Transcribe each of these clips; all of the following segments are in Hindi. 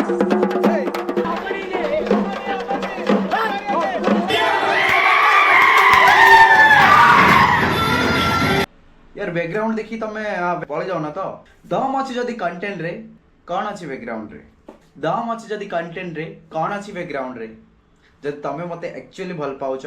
यार बैकग्राउंड देखी तमे पळि जाओ ना तो दम अछि जदी कंटेंट रे कोन अछि बैकग्राउंड रे दम अछि जदी कंटेंट रे कोन अछि बैकग्राउंड रे जदी तमे मते एक्चुअली भल पाउछ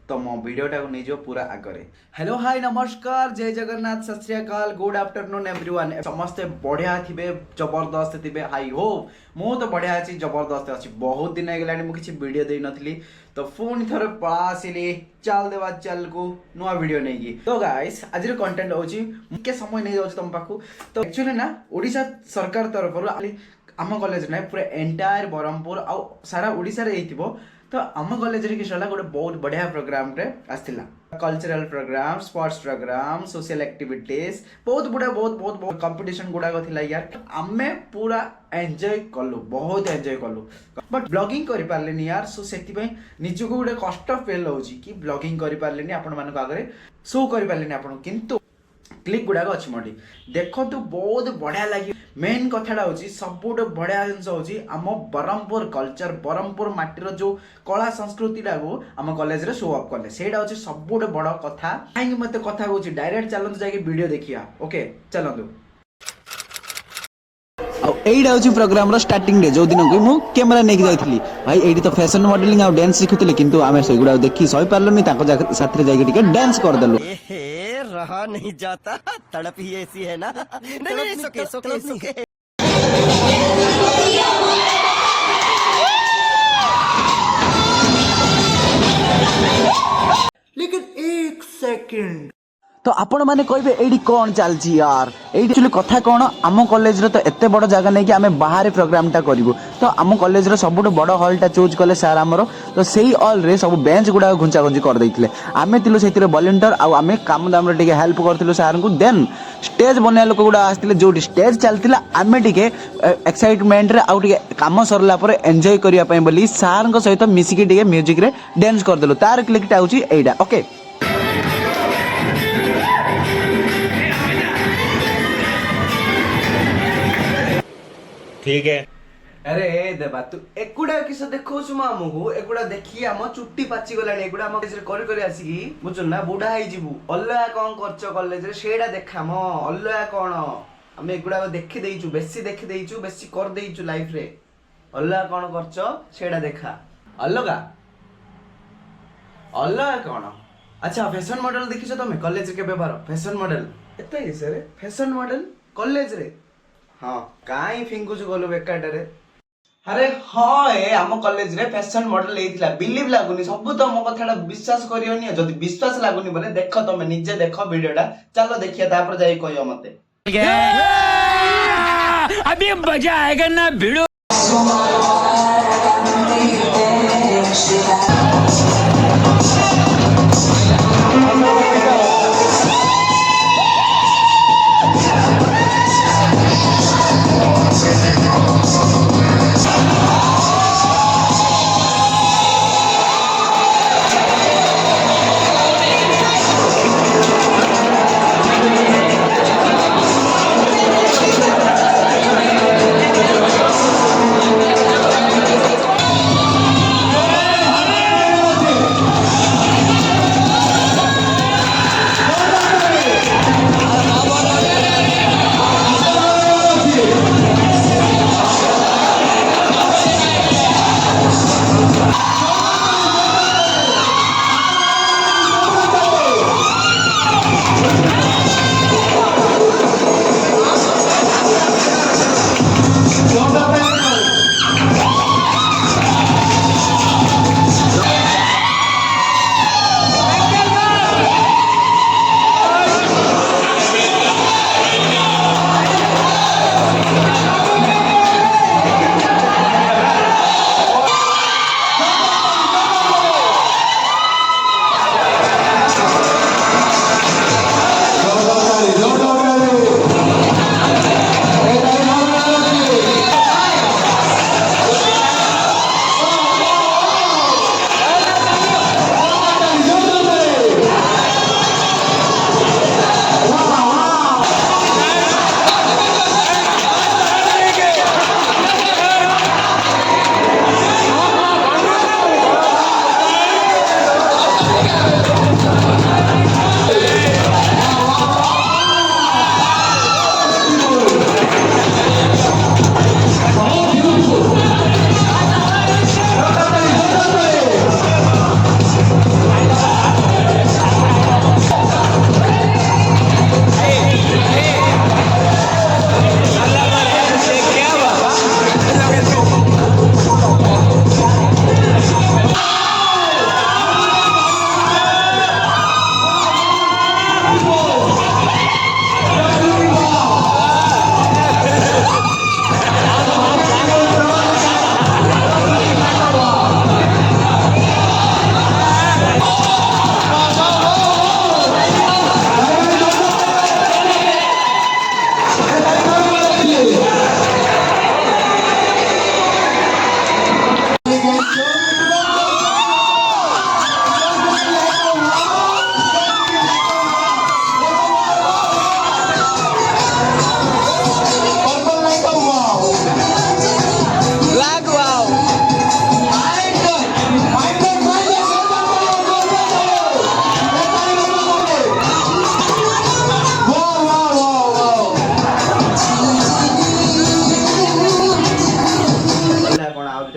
तो मो वीडियोटा को नहीं जो पूरा आगरे। हेलो हाय नमस्कार जय जगन्नाथ सत श्री अकाल गुड आफ्टरनून एवरीवन समस्ते बढ़िया थिबे जबरदस्त थिबे हाई होप मो तो बढ़िया अछि जबरदस्त अछि बहुत दिन हेगलानी मु किछि वीडियो देई नथली तो फोन थरे पळासिली चल देबा चल को नुवा वीडियो नै की तो गाइस आज रो कंटेंट होची के समय नै जाउछ तम पाखु तो एक्चुअली ना ओडिसा सरकार तरफ आम कॉलेज ना पूरा एंटायर बरहमपुर आ सारा ओडिसा रे हेतिबो तो आम कॉलेज रे किछला गोटे बहुत बढ़िया प्रोग्राम रे आस्थिला cultural programme sports programme social activities बहुत बड़ा बहुत कंपटीशन गुडा थिला यार आमे पूरा एंजॉय कलु बहुत एंजॉय कलु बट ब्लॉगिंग करि पारलेनी यार सो सेति पई निजु को गोटे कष्ट फील होउची कि ब्लॉगिंग करि पारलेनी आपण मानको आगरे शो करि पारलेनी आपण किंतु क्लिप गुड़ाक अच्छी मोटी देखो तो बहुत बढ़िया लगे मेन कथाटा हूँ सबुठ बढ़िया जिन हूँ आम ब्रह्मपुर कल्चर ब्रह्मपुर माटीर जो कला संस्कृति आम कॉलेज रे शो अप कले से सबुठ बड़ कथा कहीं मत कथा कहूँ डायरेक्ट चलते जाके वीडियो देखिया ओके चलतु एइडा होची प्रोग्राम रो स्टार्टिंग डे जो दिन को मु कैमरा नेकी जाइथली भाई एडी तो फैशन मॉडलिंग आ डांस सिखुतले किंतु आमे सेगुडा देखि सही पारलनी ताको साथरे जाके टिके डांस कर देलु रहा नहीं जाता तड़प ही ऐसी है ना नहीं सुके लेकिन एक सेकंड तो आपण माने कहबे एडी कोन चलची यार एडी एक्चुअली कथा कोन आम कॉलेज रे तो एते बड़ जगह नै कि आमे बाहर प्रोग्राम टा करिवो तो आम कॉलेज रे सबुठ बड़ हॉल टा चूज कले सर हमरो तो सेही हॉल रे सब बेंच गुडा घुंचा घुंची कर दैथिले आमे तिलो सेतिरे वॉलंटियर आ आमे काम दाम रे टिके हेल्प करथिलो सर को देन स्टेज बने लोक गुडा आस्थिले जोटी स्टेज चलतिला आमे टिके एक्साइटमेंट रे आ टिके काम सरला पर एन्जॉय करिया पई बोली सर को सहित मिसी के टिके म्यूजिक रे डांस कर देलो तार क्लिक टा होची एडा ओके ठीक है अरे देबा तू एकुडा किस देखौ छु मामू को एकुडा देखि हम चुट्टी पाची गलानी एकुडा हम कॉलेज रे करि करि आसी की बुझु ना बुढा हाई जिवु अल्ला कोन करछ कॉलेज रे सेडा देखा म अल्ला कोन हम एकुडा देखि देइछु बेसी कर देइछु लाइफ रे अल्ला कोन करछ सेडा देखा अल्लगा अल्ला कोन अच्छा फैशन मॉडल देखिछ तमे कॉलेज के व्यवहार फैशन मॉडल एते हिस रे फैशन मॉडल कॉलेज रे हाँ काई फिंगुच गलो बेकार रे अरे हाँ ए आम कॉलेज रे फैशन मॉडल लेइथिला बिलीव लागुनी सब तो मो कथाडा विश्वास करियोनी जदी विश्वास लागुनी बोले देखो तमे निजे देखो वीडियोटा चलो देखिया तापर जाई कहियो मते अभी मजा आएगा ना भिड़ो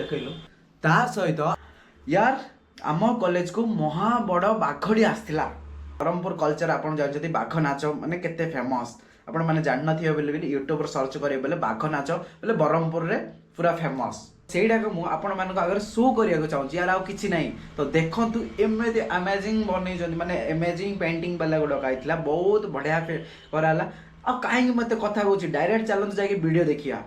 देखैलो ता सहित यार आम कॉलेज को महा बड़ बाघड़ी आसला ब्रह्मपुर कल्चर आपन जानछथि बाघ नाच माने केते फेमस आपण माने जान नथियो बेले यूट्यूब पर सर्च करियो बेले बाघ नाच बेले ब्रह्मपुर रे पूरा फेमस सेटा को मु आपण मानको अगर शो करिया को चाहूची यार आ किछि नाही तो देखंतु एमेदि अमेजिंग बनै जंदी माने अमेजिंग पेंटिंग वाला गुडो काइतला बहुत बढ़िया कराला आ काहे मते कथा कहूची डायरेक्ट चलंत जाके वीडियो देखिया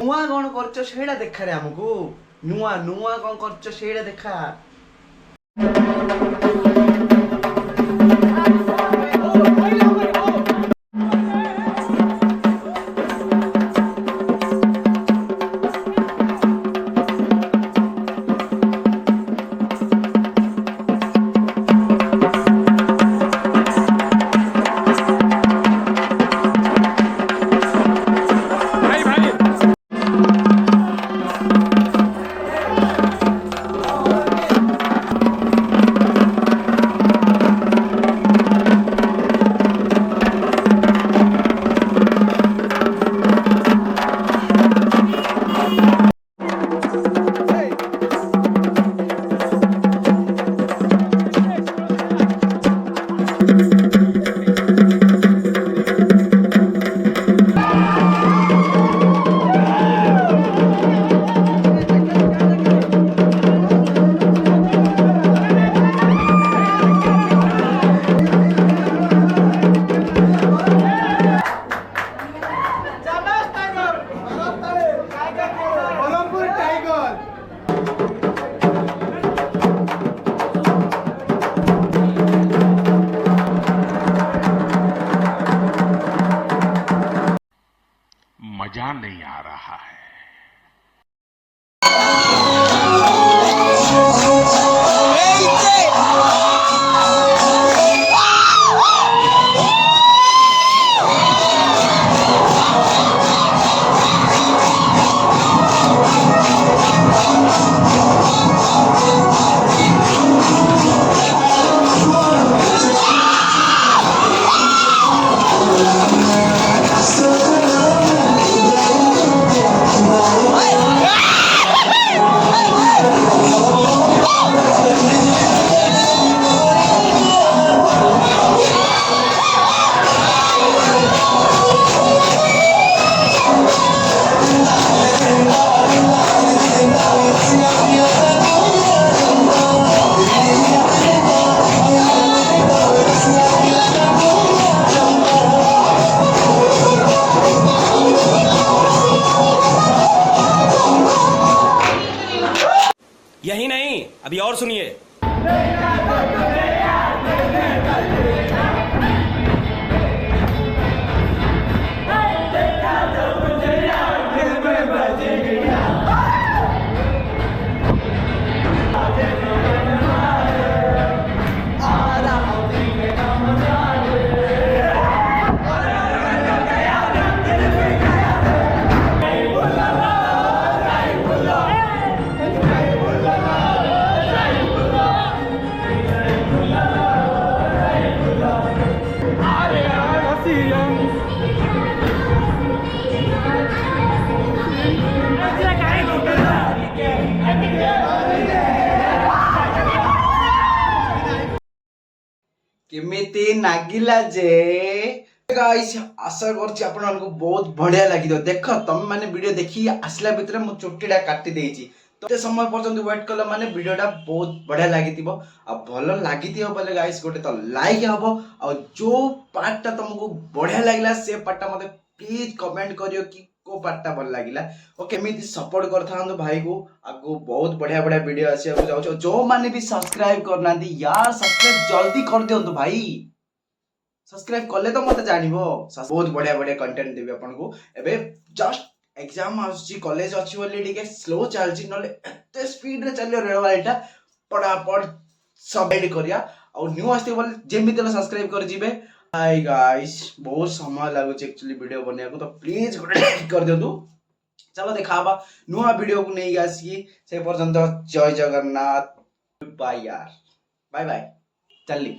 नुआ कौन करछ सेड़ा देखा रे हमको नुआ नुआ कौन करछ सेड़ा देखा अभी और सुनिए। केमिति नागिला जे गाइस आशा करछि आपन मानको बहुत बढ़िया लागितो। देख तुम माने वीडियो देखि आसला भितर मु चुट्टीटा काटी देछि तो ते समय पर्यंत वेट कला माने वीडियोटा बहुत बढ़िया लागितिबो। आ भलो लागितियो बोले गाइस गोटे तो लाइक हबो आ जो पार्टटा तुमको बढ़िया लागिला से पार्टटा मते प्लीज कमेंट करियो कि को पार्टटा भल लागिला। ओके एमिति सपोर्ट करथांदो भाई को आगो बहुत बढ़िया बढ़िया वीडियो आसी जाउछो। जो माने भी सब्सक्राइब करनांदी यार सब्सक्राइब जल्दी कर दियंतु भाई। सब्सक्राइब कले तो मत जानिबो बहुत बढ़िया बढ़िया कंटेंट देबे आपन को। एबे जस्ट एग्जाम आछि कॉलेज अछि बोली टिके स्लो चलछि नले एते स्पीड रे चलियो रेल वालटा पटापट सबमिट करिया और न्यू आस्ते बोले जेमिति सब्सक्राइब कर जिबे। हाय गाइस बहुत समय लागु एक्चुअली वीडियो बनिया को तो प्लीज कर दियंतु। चलो देखाबा नुआ वीडियो को नहीं आसी से पर्यंत जय जगन्नाथ बाय यार बाय बाय चली।